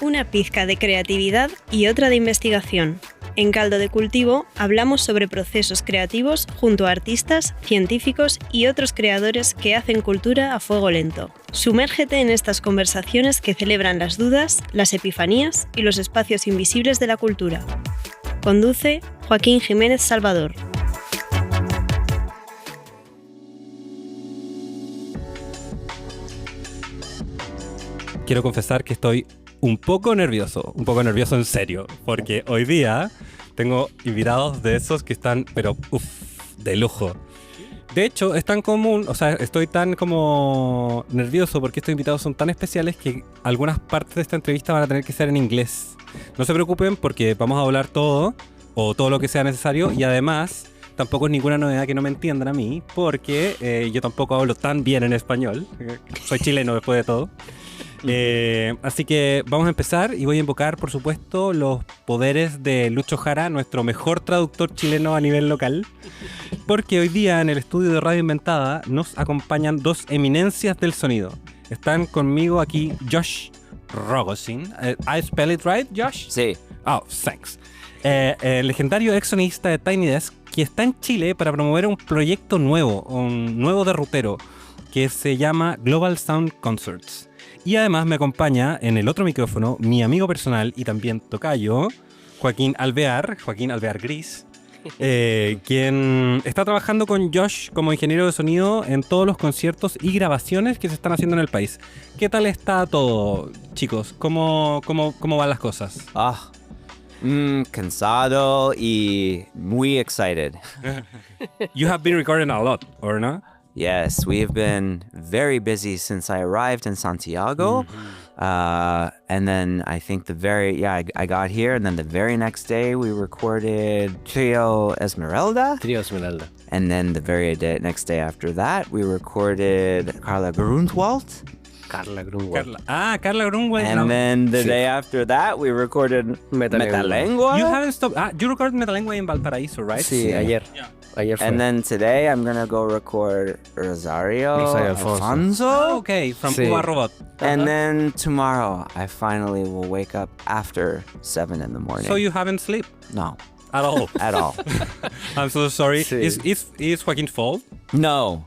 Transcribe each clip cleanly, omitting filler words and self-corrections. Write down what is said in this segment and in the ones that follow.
Una pizca de creatividad y otra de investigación. En Caldo de Cultivo hablamos sobre procesos creativos junto a artistas, científicos y otros creadores que hacen cultura a fuego lento. Sumérgete en estas conversaciones que celebran las dudas, las epifanías y los espacios invisibles de la cultura. Conduce Joaquín Jiménez Salvador. Quiero confesar que estoy un poco nervioso en serio, porque hoy día tengo invitados de esos que están, pero de lujo. De hecho, es tan común, estoy tan como nervioso porque estos invitados son tan especiales que algunas partes de esta entrevista van a tener que ser en inglés. No se preocupen porque vamos a hablar todo lo que sea necesario, y además tampoco es ninguna novedad que no me entiendan a mí, porque yo tampoco hablo tan bien en español. Soy chileno después de todo. Así que vamos a empezar y voy a invocar, por supuesto, los poderes de Lucho Jara, nuestro mejor traductor chileno a nivel local, porque hoy día en el estudio de Radio Inventada nos acompañan dos eminencias del sonido. Están conmigo aquí Josh Rogosin. I spell it right, Josh? Sí. Oh, thanks. El legendario ex sonista de Tiny Desk, que está en Chile para promover un proyecto nuevo, un nuevo derrotero, que se llama Global Sound Concerts. Y además me acompaña en el otro micrófono mi amigo personal y también tocayo, Joaquín Alvear Gris, quien está trabajando con Josh como ingeniero de sonido en todos los conciertos y grabaciones que se están haciendo en el país. ¿Qué tal está todo, chicos? ¿Cómo van las cosas? Cansado y muy excited. You have been recording a lot, or not? Yes, we have been very busy since I arrived in Santiago. Mm-hmm. And then I think I got here, and then the very next day we recorded Trio Esmeralda. And then the very next day after that, we recorded Carla Grunwald. Carla Grunwald. And then the day after that, we recorded Metalengua. You haven't stopped. You recorded Metalengua in Valparaíso, right? Sí, ayer. Yeah. Ayer fue. And then today, I'm going to go record Rosario Alfonso. Oh, okay, from Cuba Robot. And then tomorrow, I finally will wake up after 7 in the morning. So you haven't slept? No. At all? At all. I'm so sorry. Sí. Is Joaquín's fault? No.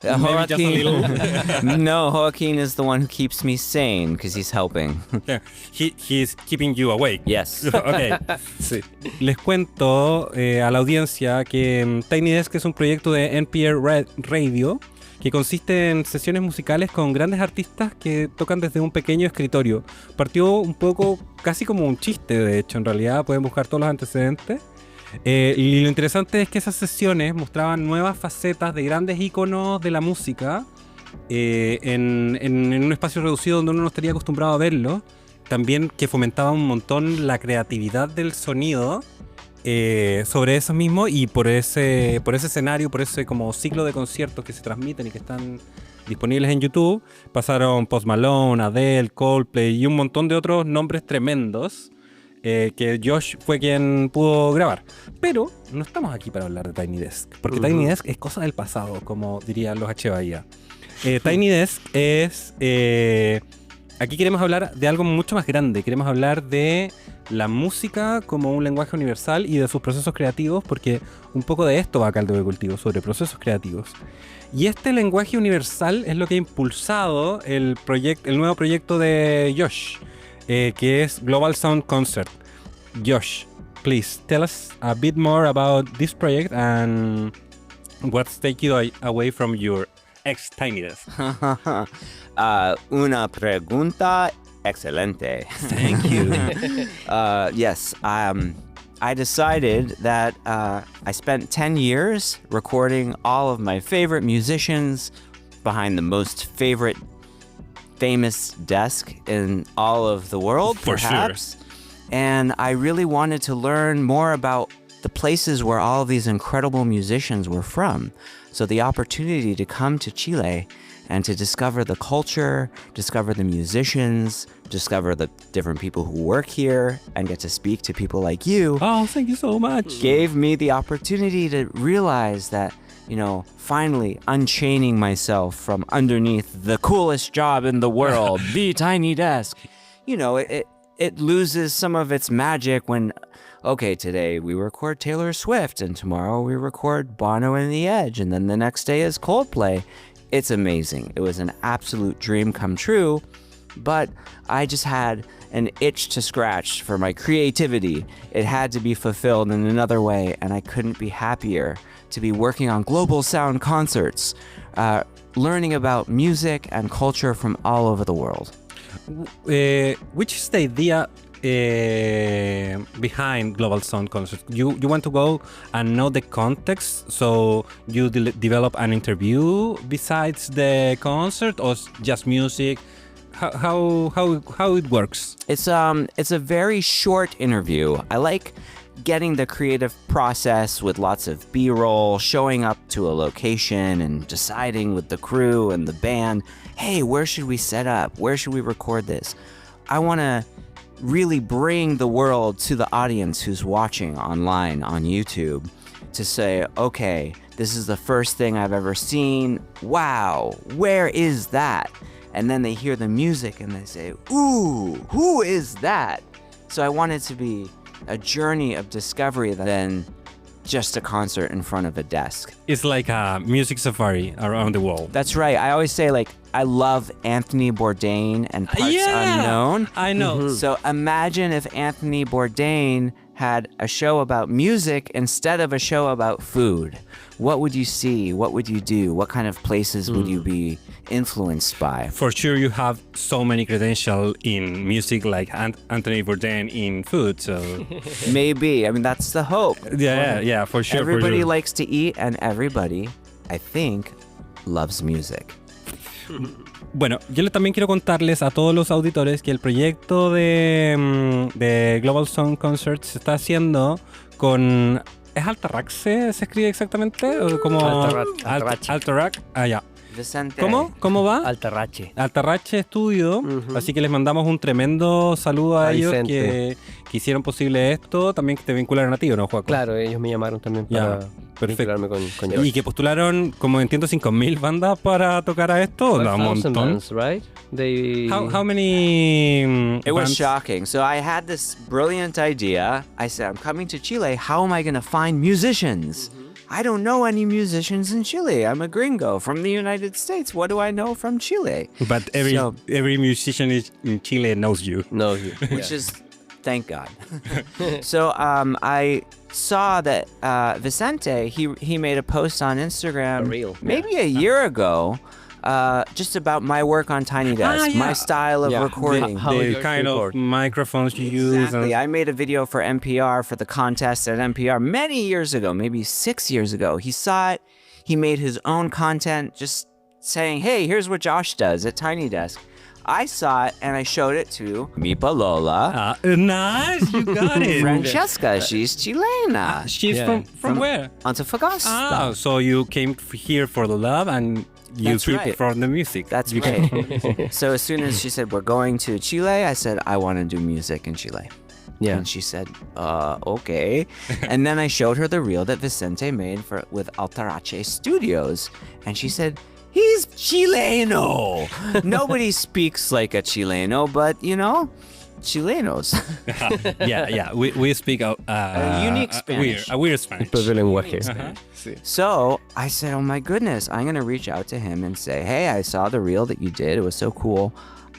Maybe just a little. No, Joaquín is the one who keeps me sane because he's helping. Yeah. He's keeping you awake. Yes. Okay. Sí. Les cuento a la audiencia que Tiny Desk es un proyecto de NPR Radio que consiste en sesiones musicales con grandes artistas que tocan desde un pequeño escritorio. Partió un poco casi como un chiste, de hecho, en realidad pueden buscar todos los antecedentes. Y lo interesante es que esas sesiones mostraban nuevas facetas de grandes íconos de la música en un espacio reducido donde uno no estaría acostumbrado a verlo. También que fomentaba un montón la creatividad del sonido sobre eso mismo, y por ese escenario, por ese como ciclo de conciertos que se transmiten y que están disponibles en YouTube, pasaron Post Malone, Adele, Coldplay y un montón de otros nombres tremendos. Que Josh fue quien pudo grabar. Pero no estamos aquí para hablar de Tiny Desk, porque Tiny Desk es cosa del pasado, como dirían los H. Bahía. Tiny Desk es... aquí queremos hablar de algo mucho más grande. Queremos hablar de la música como un lenguaje universal y de sus procesos creativos, porque un poco de esto va a Caldo de Cultivo, sobre procesos creativos. Y este lenguaje universal es lo que ha impulsado el nuevo proyecto de Josh, que es Global Sound Concert. Josh, please tell us a bit more about this project and what's taking you away from your ex-Tiny Desk. Una pregunta excelente. Thank you. Yes, I decided that I spent 10 years recording all of my favorite musicians behind the most famous desk in all of the world, for perhaps. Sure. And I really wanted to learn more about the places where all of these incredible musicians were from. So the opportunity to come to Chile and to discover the culture, discover the musicians, discover the different people who work here, and get to speak to people like you. Oh, thank you so much. Gave me the opportunity to realize that, finally unchaining myself from underneath the coolest job in the world, the Tiny Desk. it loses some of its magic when, okay, today we record Taylor Swift and tomorrow we record Bono and the Edge and then the next day is Coldplay. It's amazing. It was an absolute dream come true, but I just had an itch to scratch for my creativity. It had to be fulfilled in another way, and I couldn't be happier to be working on global sound concerts, learning about music and culture from all over the world. Which is the idea behind Global Sound Concert? You want to go and know the context, so you develop an interview besides the concert, or just music? How it works? It's a very short interview. I like getting the creative process with lots of B-roll, showing up to a location and deciding with the crew and the band, hey, where should we set up? Where should we record this? I want to really bring the world to the audience who's watching online on YouTube to say, okay, this is the first thing I've ever seen. Wow, where is that? And then they hear the music and they say, ooh, who is that? So I want it to be a journey of discovery than just a concert in front of a desk. It's like a music safari around the world. That's right. I always say, like, I love Anthony Bourdain and Parts Unknown. I know. Mm-hmm. So imagine if Anthony Bourdain had a show about music instead of a show about food. What would you see? What would you do? What kind of places would you be influenced by? For sure, you have so many credentials in music, like Anthony Bourdain in food. So maybe. I mean, that's the hope. Yeah, for sure. Everybody for sure. likes to eat, and everybody, I think, loves music. Bueno, yo también quiero contarles a todos los auditores que el proyecto de Global Sound Concert se está haciendo con... ¿Es Altaraxe? ¿Se escribe exactamente? ¿O como Altarac? Ah, ya. Vicente. ¿Cómo va? Altarache Studio. Así que les mandamos un tremendo saludo a ellos que hicieron posible esto. También que te vincularon a ti, ¿o no, Joaco? Claro, ellos me llamaron también para vincularme con ellos. Y que postularon, como entiendo, 5,000 bandas para tocar a esto. Un montón. Bands, right? How many It was bands? shocking. So I had this brilliant idea. I said, I'm coming to Chile. How am I going to find musicians? I don't know any musicians in Chile. I'm a gringo from the United States. What do I know from Chile? But every musician in Chile knows you. Which is, thank God. So I saw that Vicente, he made a post on Instagram maybe a year ago, just about my work on Tiny Desk, my style of recording. The kind of microphones you use. Exactly. I made a video for NPR for the contest at NPR many years ago, maybe 6 years ago. He saw it. He made his own content just saying, hey, here's what Josh does at Tiny Desk. I saw it and I showed it to mi Palola. Nice, you got it. Francesca, she's Chilena. She's from where? Antofagasta. Ah, so you came here for the love and you came for the music. That's right. So as soon as she said, we're going to Chile, I said, I want to do music in Chile. Yeah. And she said, okay. And then I showed her the reel that Vicente made with Altarache Studios. And she said, he's Chileno. Nobody speaks like a Chileno, but, you know, Chilenos. yeah. We speak a unique Spanish. A weird Spanish. So I said, oh my goodness, I'm going to reach out to him and say, hey, I saw the reel that you did. It was so cool.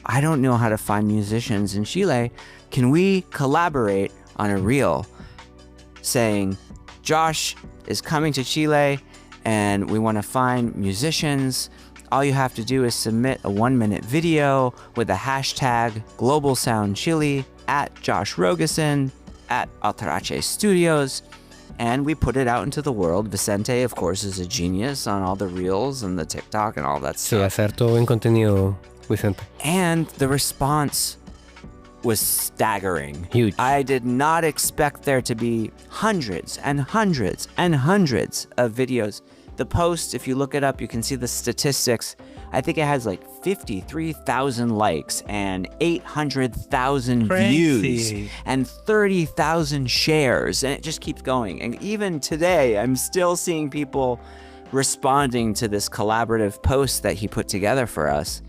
I don't know how to find musicians in Chile. Can we collaborate on a reel saying, Josh is coming to Chile and we want to find musicians. All you have to do is submit a 1-minute video with the hashtag Global Sound Chile at Josh Rogosin at Altarache Studios. And we put it out into the world. Vicente, of course, is a genius on all the reels and the TikTok and all that stuff. Sí, hacer todo buen contenido, Vicente. And the response was staggering. Huge. I did not expect there to be hundreds and hundreds and hundreds of videos. The post, if you look it up, you can see the statistics. I think it has like 53,000 likes and 800,000 views and 30,000 shares. And it just keeps going. And even today, I'm still seeing people responding to this collaborative post that he put together for us.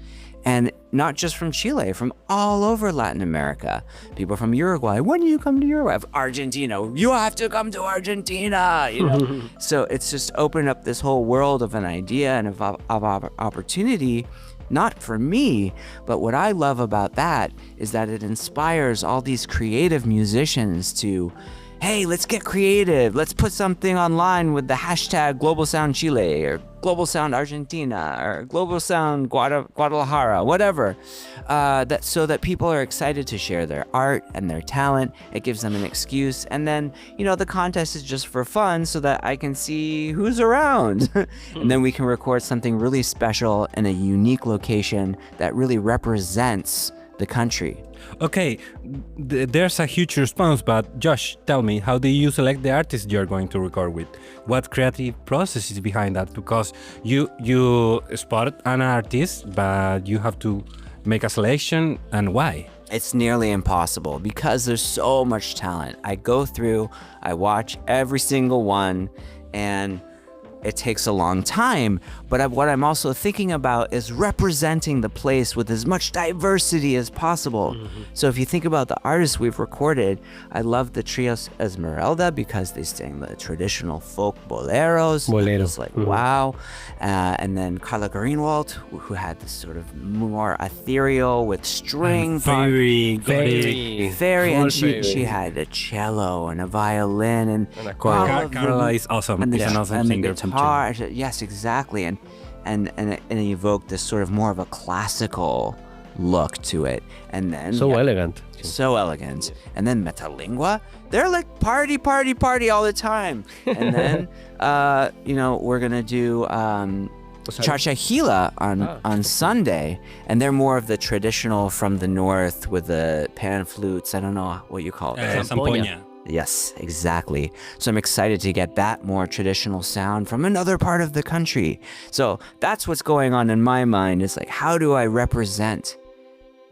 And not just from Chile, from all over Latin America. People from Uruguay, when do you come to Uruguay? Argentina, you have to come to Argentina, you know? So it's just opened up this whole world of an idea and of opportunity, not for me, but what I love about that is that it inspires all these creative musicians to, hey, let's get creative. Let's put something online with the hashtag Global Sound Chile or Global Sound Argentina or Global Sound Guadalajara, whatever. So that people are excited to share their art and their talent. It gives them an excuse. And then, the contest is just for fun so that I can see who's around. And then we can record something really special in a unique location that really represents the country. Okay, there's a huge response, but Josh, tell me, how do you select the artist you're going to record with? What creative process is behind that? Because you spot an artist, but you have to make a selection, and why? It's nearly impossible because there's so much talent. I go through, I watch every single one, and it takes a long time, but what I'm also thinking about is representing the place with as much diversity as possible. So if you think about the artists we've recorded, I love the Trios Esmeralda because they sing the traditional folk boleros. It's like, wow. And then Carla Greenwald, who had this sort of more ethereal with string. Very. And she had a cello and a violin and a choir. Carla is awesome. And She's an awesome singer. Guitar, yes, exactly, and it evoked this sort of more of a classical look to it, and then elegant, and then Metalingua, they're like party all the time, and then we're gonna do Chachajila on Sunday, and they're more of the traditional from the north with the pan flutes. I don't know what you call it. Zampoña. Yes, exactly. So I'm excited to get that more traditional sound from another part of the country. So that's what's going on in my mind. It's like, how do I represent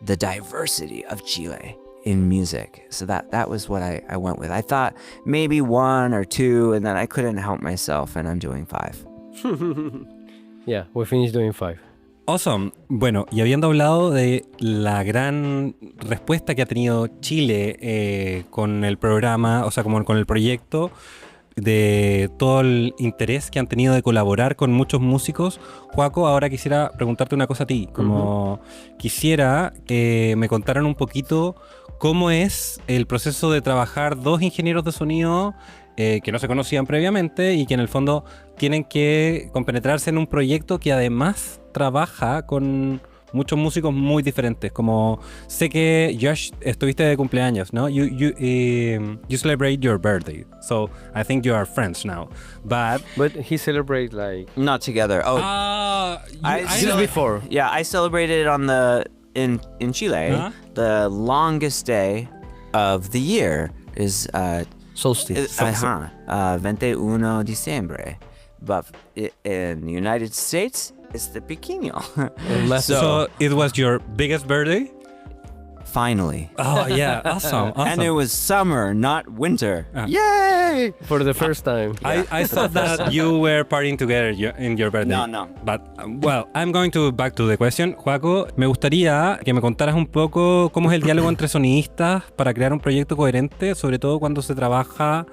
the diversity of Chile in music? So that was what I went with. I thought maybe 1 or 2, and then I couldn't help myself, and I'm doing 5. Yeah, we finished doing 5. Awesome. Bueno, y habiendo hablado de la gran respuesta que ha tenido Chile con el programa, o sea, como con el proyecto, de todo el interés que han tenido de colaborar con muchos músicos, Joaco, ahora quisiera preguntarte una cosa a ti. Como quisiera que me contaran un poquito cómo es el proceso de trabajar 2 ingenieros de sonido que no se conocían previamente y que en el fondo tienen que compenetrarse en un proyecto que además trabaja con muchos músicos muy diferentes. Como sé que Josh, estuviste de cumpleaños, ¿no? You celebrate your birthday, so I think you are friends now. But he celebrated like not together. just before. Yeah, I celebrated in Chile. The longest day of the year is solstice. 21 diciembre. But in the United States, it's the pequeño. So it was your biggest birthday? Finally. Oh, yeah. Awesome. And it was summer, not winter. Yay! For the first time. I thought that you were partying together in your birthday. No. But, well, I'm going back to the question. Joaco, me gustaría que me contaras un poco cómo es el diálogo entre sonidistas para crear un proyecto coherente, sobre todo cuando se trabaja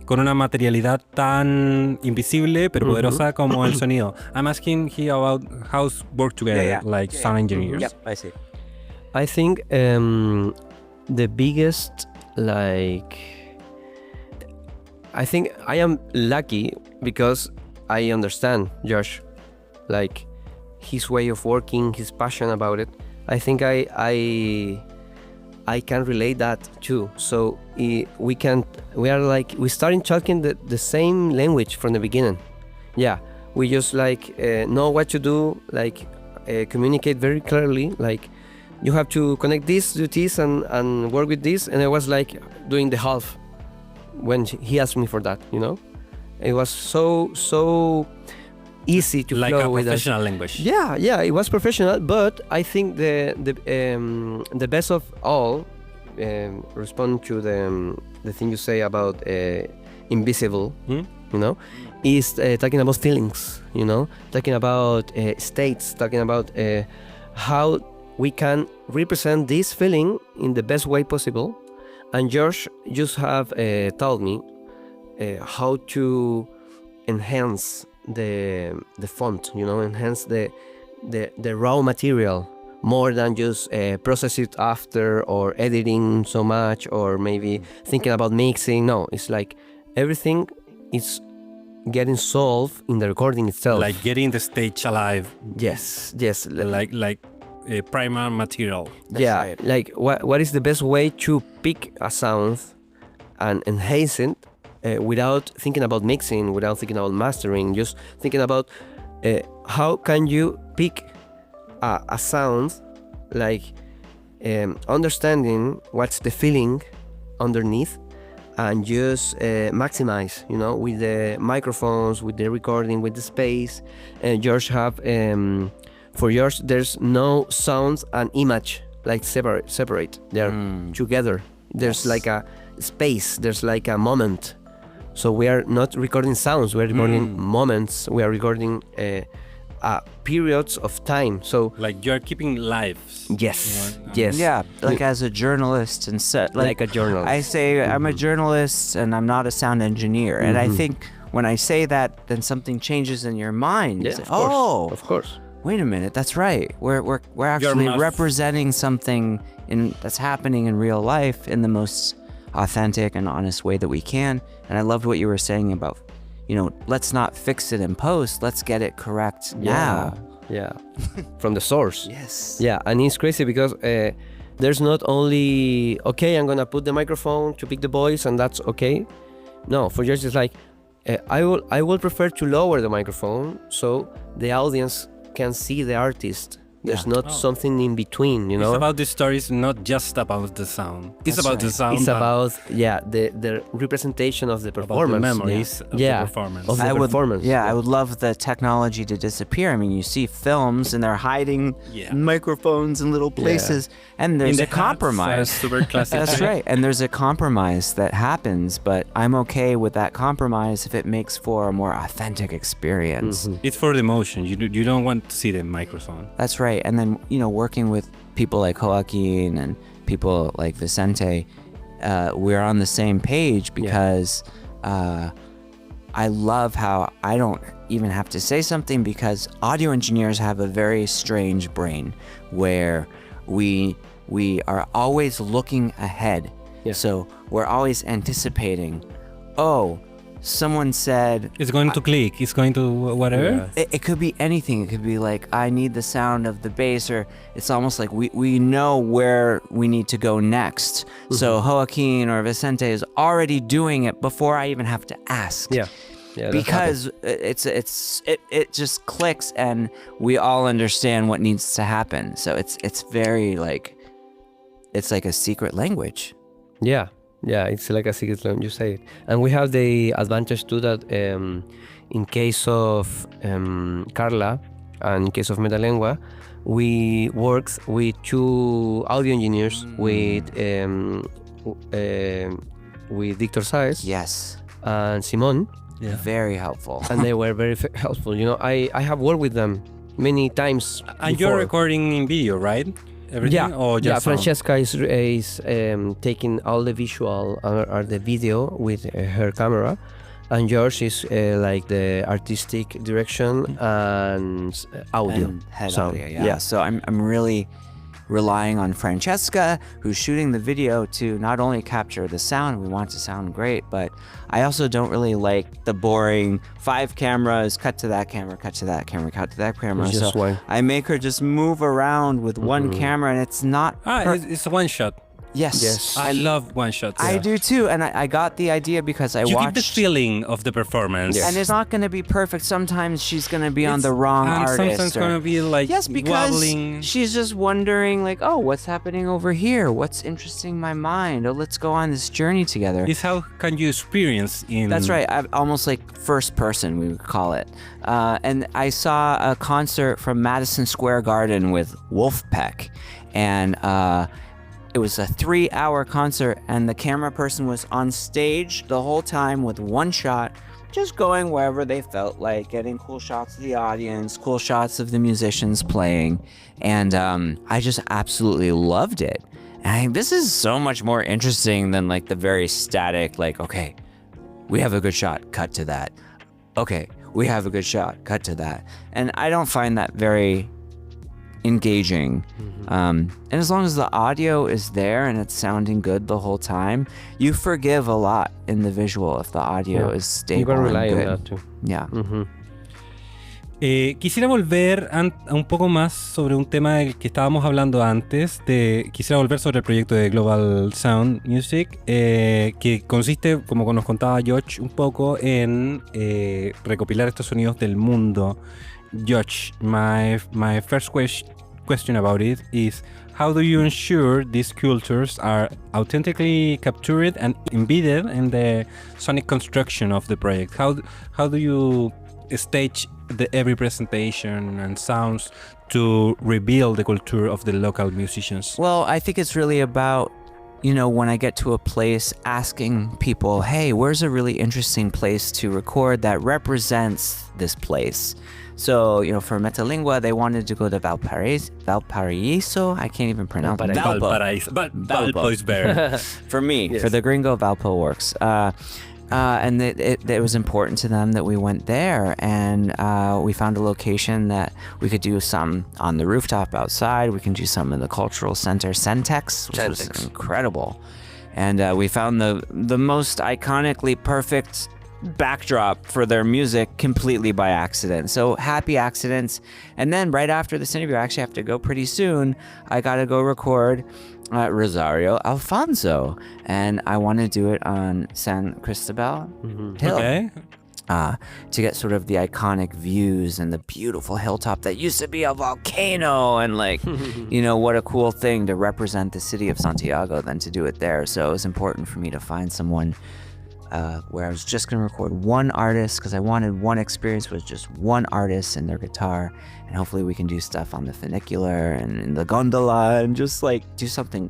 con una materialidad tan invisible pero poderosa como el sonido. I'm asking here about how work together, like sound engineers. Yep, I see. I think the biggest, I think I am lucky because I understand Josh, like his way of working, his passion about it. I think I can relate that too. So we starting talking the same language from the beginning. Yeah, we just know what to do, communicate very clearly, you have to connect this, do this, and work with this. And I was doing the half when he asked me for that, It was so easy to flow with a professional language. Yeah, it was professional, but I think the best of all, respond to the thing you say about invisible, is talking about feelings, talking about states, talking about how we can represent this feeling in the best way possible. And George just have told me how to enhance the font, enhance the raw material more than just process it after or editing so much or maybe thinking about mixing. No, it's like everything is getting solved in the recording itself. Like getting the stage alive. Yes. Like primer material. Yeah, right. like what is the best way to pick a sound and enhance it without thinking about mixing, without thinking about mastering, just thinking about how can you pick a sound, like understanding what's the feeling underneath and just maximize, with the microphones, with the recording, with the space. George have for yours, there's no sound and image like separate. They're together. There's like a space. There's like a moment. So we are not recording sounds. We're recording moments. We are recording periods of time. So like you're keeping lives. Yes. Yes. Yeah, like as a journalist and like a journalist. I say I'm a journalist and I'm not a sound engineer. And I think when I say that, then something changes in your mind. Yeah, It's like, of course. Wait a minute, that's right. We're actually representing something that's happening in real life in the most authentic and honest way that we can. And I loved what you were saying about, let's not fix it in post. Let's get it correct now. Yeah. From the source. Yes. Yeah, and it's crazy because there's not only, okay, I'm gonna put the microphone to pick the voice and that's okay. No, for yours it's like, I will prefer to lower the microphone so the audience can see the artist. There's not something in between, It's about the stories, not just about the sound. It's about the sound. It's about the representation of the performance. About the memories of the performance. Of the performance. I would love the technology to disappear. I mean, you see films and they're hiding microphones in little places, and there's a compromise. Super classic. That's right, and there's a compromise that happens, but I'm okay with that compromise if it makes for a more authentic experience. It's for the emotion. You don't want to see the microphone. That's right. And then, working with people like Joaquín and people like Vicente, we're on the same page because I love how I don't even have to say something because audio engineers have a very strange brain where we are always looking ahead. Yeah. So we're always anticipating, someone said it's going to click, it's going to whatever. It could be anything. It could be like, I need the sound of the bass, or it's almost like we know where we need to go next. So Joaquín or Vicente is already doing it before I even have to ask. Because it just clicks and we all understand what needs to happen. So it's very like, it's like a secret language. Yeah, it's like a secret language, you say it. And we have the advantage too that in case of Carla and in case of Metalengua, we worked with two audio engineers with Victor Saez and Simon. Yeah. Very helpful. And they were very helpful. I have worked with them many times. And you're recording in video, right? Everything? Or just Francesca is taking all the visual or the video with her camera, and George is like the artistic direction and audio. And head audio, So I'm really relying on Francesca, who's shooting the video, to not only capture the sound, we want it to sound great, but I also don't really like the boring 5 cameras, cut to that camera, cut to that camera, cut to that camera. It's just one. I make her just move around with one camera, and it's not... it's a one shot. Yes. I love one shots. I do too, and I got the idea because I watched... You keep the feeling of the performance. And it's not going to be perfect. Sometimes she's going to be on the wrong artist. Sometimes it's going to be like wobbling. She's just wondering like, oh, what's happening over here? What's interesting my mind? Oh, let's go on this journey together. It's how can you experience in... That's right. Almost like first person, we would call it. And I saw a concert from Madison Square Garden with Wolfpack. And... it was a 3-hour concert, and the camera person was on stage the whole time with one shot, just going wherever they felt like, getting cool shots of the audience, cool shots of the musicians playing. And I just absolutely loved it. And I think this is so much more interesting than like the very static, like, okay, we have a good shot, cut to that. Okay, we have a good shot, cut to that. And I don't find that very engaging. And as long as the audio is there and it's sounding good the whole time, you forgive a lot in the visual if the audio is stable. You can rely and on good. that too. Yeah. Quisiera volver a un poco más sobre un tema del que estábamos hablando antes. Quisiera volver sobre el proyecto de Global Sound Music, que consiste, como nos contaba Josh, un poco en recopilar estos sonidos del mundo. Josh, my first question about it is, how do you ensure these cultures are authentically captured and embedded in the sonic construction of the project? How do you stage every presentation and sounds to reveal the culture of the local musicians? Well, I think it's really about, you know, when I get to a place, asking people, hey, where's a really interesting place to record that represents this place? So, you know, for Metalingua, they wanted to go to Valparaiso. I can't even pronounce it. Valparaiso. Valpo is better. For me, Yes. for the gringo, Valpo works. And it was important to them that we went there, and we found a location that we could do some on the rooftop outside. We can do some in the cultural center, Centex, which was incredible. And we found the most iconically perfect backdrop for their music completely by accident. So happy accidents. And then right after this interview, I actually have to go pretty soon. I got to go record Rosario Alfonso, and I want to do it on San Cristobal Hill. Okay. To get sort of the iconic views and the beautiful hilltop that used to be a volcano, and like, you know, what a cool thing to represent the city of Santiago than to do it there. So it was important for me to find someone where I was just going to record one artist, because I wanted one experience with just one artist and their guitar, and hopefully we can do stuff on the funicular and in the gondola and just like do something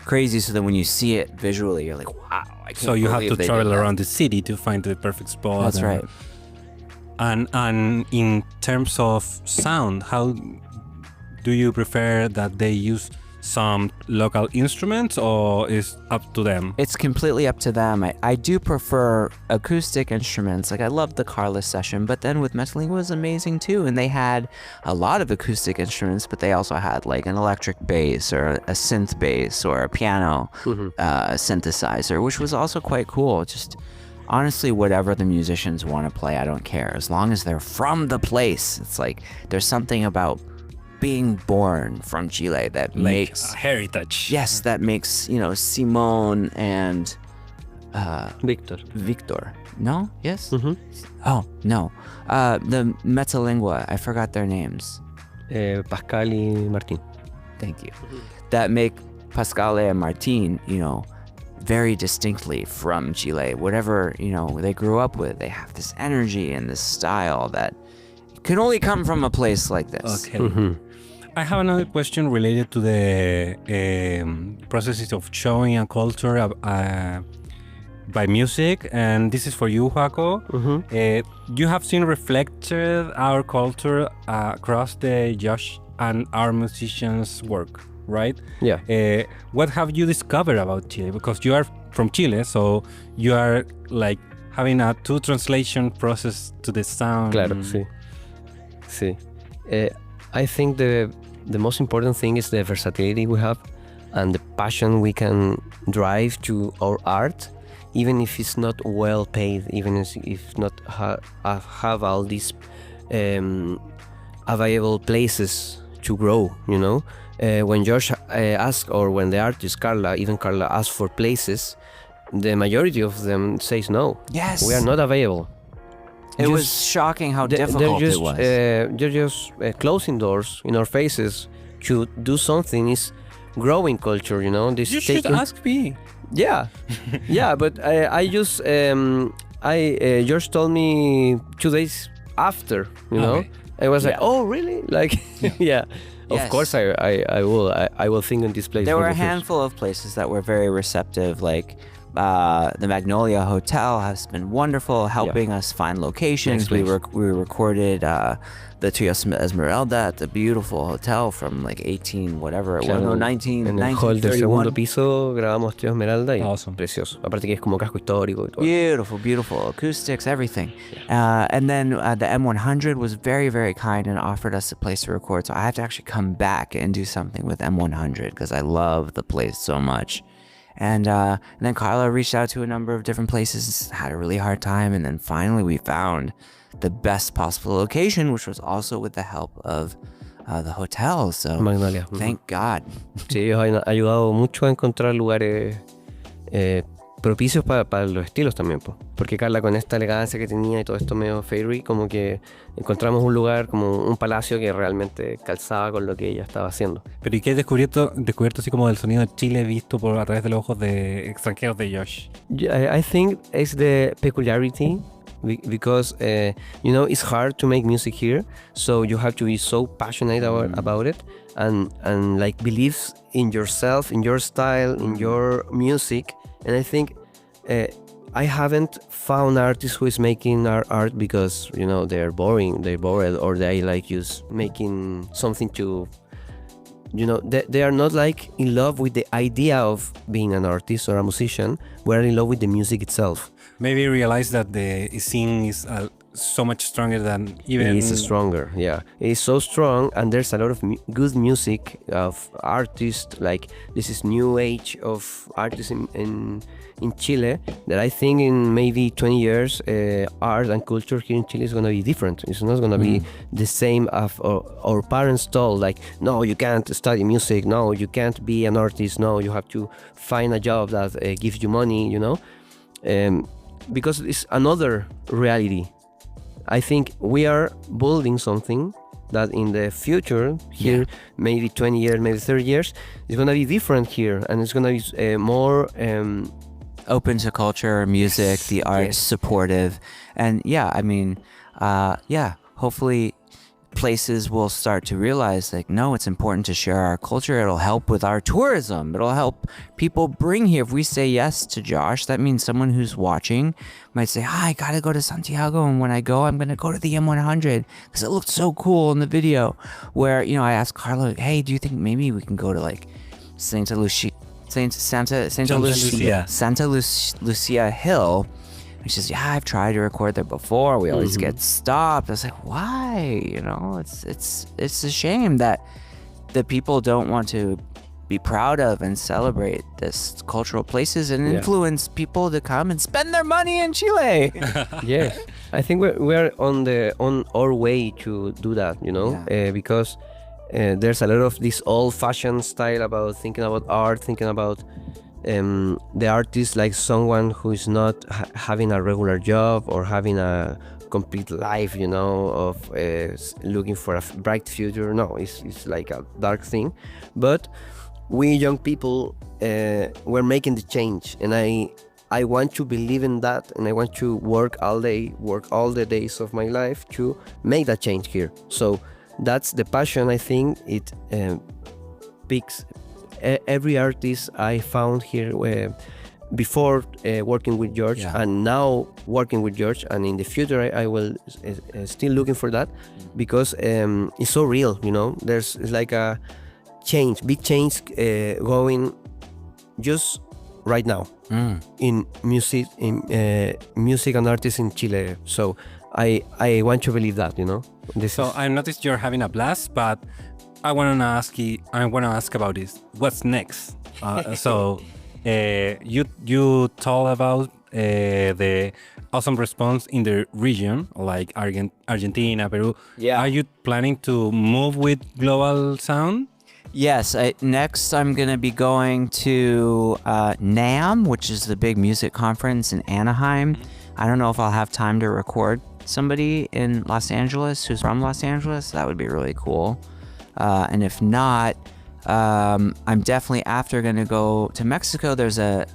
crazy so that when you see it visually, you're like, wow, I can't So you have believe to they travel did that. around the city to find the perfect spot. That's right. And in terms of sound, how do you prefer that they use some local instruments, or is up to them? It's completely up to them. I do prefer acoustic instruments. Like, I loved the Carlos session, but then with Metalingua was amazing too. And they had a lot of acoustic instruments, but they also had like an electric bass or a synth bass or a piano synthesizer, which was also quite cool. Just honestly, whatever the musicians want to play, I don't care. As long as they're from the place. It's like there's something about being born from Chile that makes heritage. Yes, that makes, you know, Simone and Victor. No? Yes? Oh, no. The Metalingua, I forgot their names. Pascal y Martín. Thank you. That make Pascale and Martin, you know, very distinctly from Chile. Whatever, you know, they grew up with, they have this energy and this style that can only come from a place like this. Okay. I have another question related to the processes of showing a culture by music, and this is for you, Joaco. You have seen reflected our culture across the Josh and our musicians' work, right? Yeah. What have you discovered about Chile? Because you are from Chile, so you are like having a two translation process to the sound. Claro, sí. I think the most important thing is the versatility we have and the passion we can drive to our art, even if it's not well paid, even if not have all these available places to grow, you know. When Josh asks, or when the artist Carla asks for places, the majority of them says no. Yes. We are not available. It was shocking how difficult it was. They're just closing doors in our faces to do something. Is growing culture, you know. This You should ask me. Yeah, yeah. But I just George told me 2 days after, you know. I was like, oh really? Like, yeah. Yes. Of course, I will think in this place. There for were a the first. handful of places that were very receptive, like The Magnolia Hotel has been wonderful, helping us find locations. Nice We recorded the Trios Esmeralda at the beautiful hotel from like 18 whatever it was, no, 19, En el hall del 1931. segundo piso grabamos Trío Esmeralda y Awesome. precioso. Aparte que es como casco histórico y todo. Beautiful acoustics, everything. And then the M100 was very, very kind and offered us a place to record. So I have to actually come back and do something with M100 because I love the place so much. And then Carla reached out to a number of different places, had a really hard time, and then finally we found the best possible location, which was also with the help of the hotel. So Magnolia. thank God. Sí, ellos han ayudado mucho a encontrar lugares propicios para los estilos también, po. Porque Carla, con esta elegancia que tenía y todo esto medio fairy, como que encontramos un lugar, como un palacio que realmente calzaba con lo que ella estaba haciendo. Pero ¿y qué has descubierto así como del sonido de Chile visto a través de los ojos de extranjeros de Josh? I think it's the peculiarity because it's hard to make music here, so you have to be so passionate about it and like believes in yourself, in your style, in your music. And I think I haven't found artists who is making art because they're bored, or they like just making something to they are not like in love with the idea of being an artist or a musician. We're in love with the music itself. Maybe realize that the scene is so much stronger than even... It is stronger, yeah. It is so strong, and there's a lot of good music of artists, like this is new age of artists in Chile, that I think in maybe 20 years, art and culture here in Chile is going to be different. It's not going to be the same as our parents told, like, no, you can't study music, no, you can't be an artist, no, you have to find a job that gives you money, because it's another reality. I think we are building something that in the future, here, maybe 20 years, maybe 30 years, it's going to be different here, and it's going to be more... open to culture, music, the arts, supportive. And hopefully places will start to realize, like, no, it's important to share our culture. It'll help with our tourism. It'll help people bring here. If we say yes to Josh, that means someone who's watching might say, I gotta go to Santiago, and when I go, I'm gonna go to the M100 because it looked so cool in the video. Where, I asked Carla, hey, do you think maybe we can go to like Santa Lucia Hill? And she says, yeah, I've tried to record there before. We always get stopped. I was like, why? It's a shame that the people don't want to be proud of and celebrate this cultural places and influence people to come and spend their money in Chile. Yes, I think we're on our way to do that, because there's a lot of this old-fashioned style about thinking about art, thinking about the artist like someone who is not having a regular job or having a complete life, of looking for a bright future. No, it's like a dark thing. But we young people, we're making the change, and I want to believe in that, and I want to work all the days of my life to make that change here. So that's the passion. I think it picks every artist I found here before working with George, and now working with George, and in the future I will still looking for that, because it's so real. There's like a big change going just right now in music and artists in Chile. So I want to believe that. I noticed you're having a blast, but I want to ask about this. What's next? You told about the awesome response in the region, like Argentina, Peru. Yeah. Are you planning to move with Global Sound? Yes. Next, I'm going to be going to NAMM, which is the big music conference in Anaheim. I don't know if I'll have time to record somebody in Los Angeles who's from Los Angeles. That would be really cool. And if not, I'm definitely after going to go to Mexico. There's a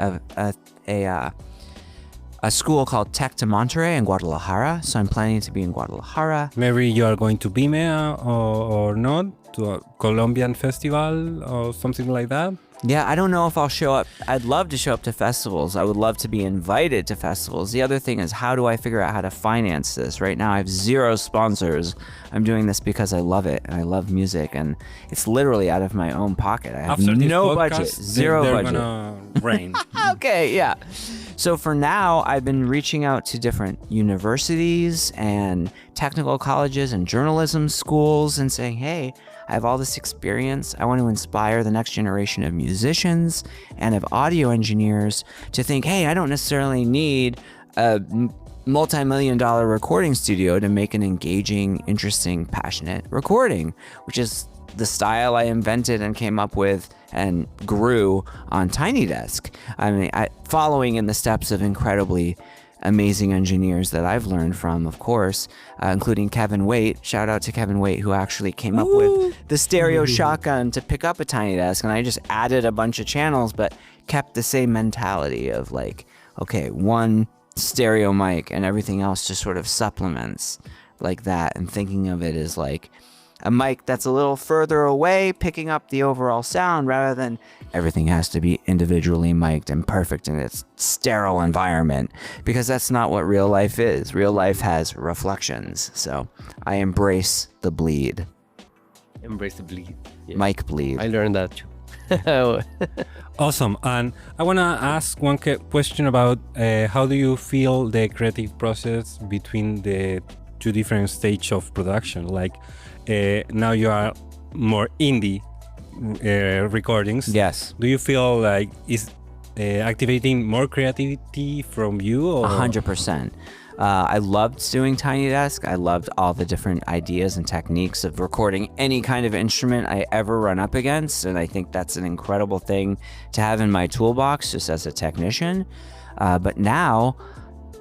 school called Tec de Monterrey in Guadalajara, so I'm planning to be in Guadalajara. Maybe you are going to Vimeo or not? to a Colombian festival or something like that? Yeah, I don't know if I'll show up. I'd love to show up to festivals. I would love to be invited to festivals. The other thing is, how do I figure out how to finance this? Right now, I have 0 sponsors. I'm doing this because I love it and I love music, and it's literally out of my own pocket. I have After this no podcast, budget, 0 they're budget. Gonna rain. Okay, yeah. So for now, I've been reaching out to different universities and technical colleges and journalism schools and saying, hey, I have all this experience. I want to inspire the next generation of musicians and of audio engineers to think, hey, I don't necessarily need a multi-million-dollar recording studio to make an engaging, interesting, passionate recording, which is the style I invented and came up with and grew on Tiny Desk. I mean, following in the steps of incredibly amazing engineers that I've learned from, of course, including Kevin Waite. Shout out to Kevin Waite, who actually came up with the stereo shotgun to pick up a Tiny Desk, and I just added a bunch of channels, but kept the same mentality of like, okay, one stereo mic and everything else just sort of supplements like that, and thinking of it as like a mic that's a little further away, picking up the overall sound, rather than everything has to be individually mic'd and perfect in its sterile environment, because that's not what real life is. Real life has reflections. So I embrace the bleed. Embrace the bleed. Yeah. Mic bleed. I learned that too. Awesome. And I want to ask one question about how do you feel the creative process between the 2 different stages of production? Like now you are more indie recordings. Yes. Do you feel like is activating more creativity from you? Or? 100%. I loved doing Tiny Desk. I loved all the different ideas and techniques of recording any kind of instrument I ever run up against, and I think that's an incredible thing to have in my toolbox just as a technician. But now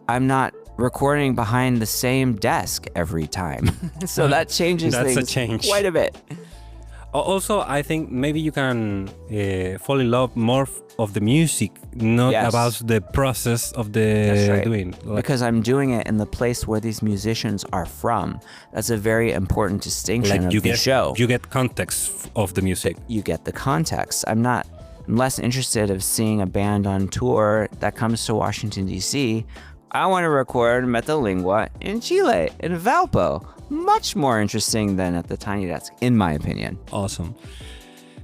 I'm not recording behind the same desk every time. So that changes That's things a change. quite a bit. Also, I think maybe you can fall in love more of the music, not Yes. about the process of the That's right. doing. Like, Because I'm doing it in the place where these musicians are from. That's a very important distinction of the show. You get context of the music. You get the context. I'm less interested of seeing a band on tour that comes to Washington, D.C. I want to record Metalingua in Chile, in Valpo. Much more interesting than at the Tiny Desk, in my opinion. Awesome.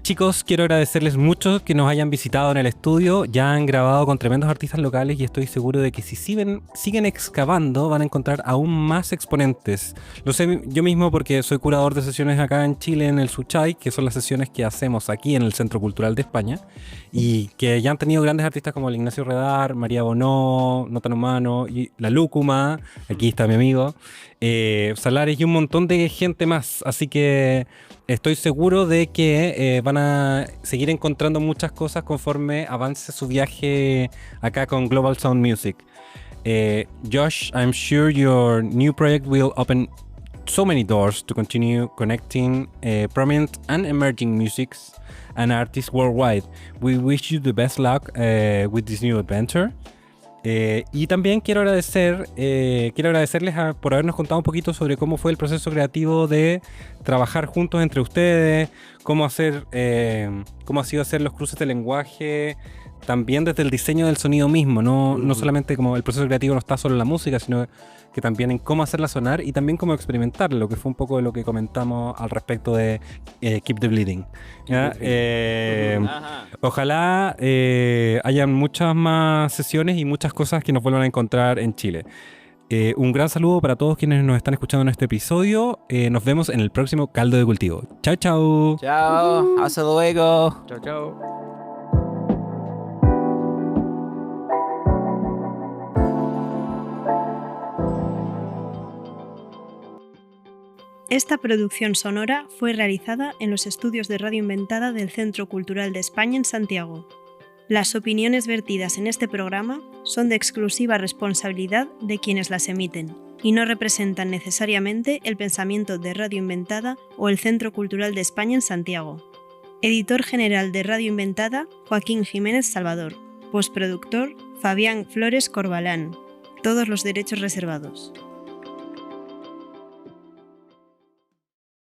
Chicos, quiero agradecerles mucho que nos hayan visitado en el estudio. Ya han grabado con tremendos artistas locales y estoy seguro de que si siguen excavando van a encontrar aún más exponentes. Lo sé yo mismo porque soy curador de sesiones acá en Chile en el Suchay, que son las sesiones que hacemos aquí en el Centro Cultural de España, y que ya han tenido grandes artistas como el Ignacio Redar, María Bonó, Notano Humano y La Lúcuma. Aquí está mi amigo. Salares y un montón de gente más. Así que estoy seguro de que van a seguir encontrando muchas cosas conforme avance su viaje acá con Global Sound Music. Josh, I'm sure your new project will open so many doors to continue connecting prominent and emerging musics and artists worldwide. We wish you the best luck with this new adventure. Y también quiero agradecerles por habernos contado un poquito sobre cómo fue el proceso creativo de trabajar juntos entre ustedes, cómo ha sido hacer los cruces de lenguaje, también desde el diseño del sonido mismo, no solamente como el proceso creativo no está solo en la música, sino que también en cómo hacerla sonar y también cómo experimentarlo, que fue un poco de lo que comentamos al respecto de Keep the Bleeding. ¿Ya? Ojalá hayan muchas más sesiones y muchas cosas que nos vuelvan a encontrar en Chile. Un gran saludo para todos quienes nos están escuchando en este episodio. Nos vemos en el próximo Caldo de Cultivo. Chao, chao. Ciao. Hasta luego. Chao, chao. Esta producción sonora fue realizada en los estudios de Radio Inventada del Centro Cultural de España en Santiago. Las opiniones vertidas en este programa son de exclusiva responsabilidad de quienes las emiten y no representan necesariamente el pensamiento de Radio Inventada o el Centro Cultural de España en Santiago. Editor general de Radio Inventada, Joaquín Jiménez Salvador. Postproductor, Fabián Flores Corbalán. Todos los derechos reservados.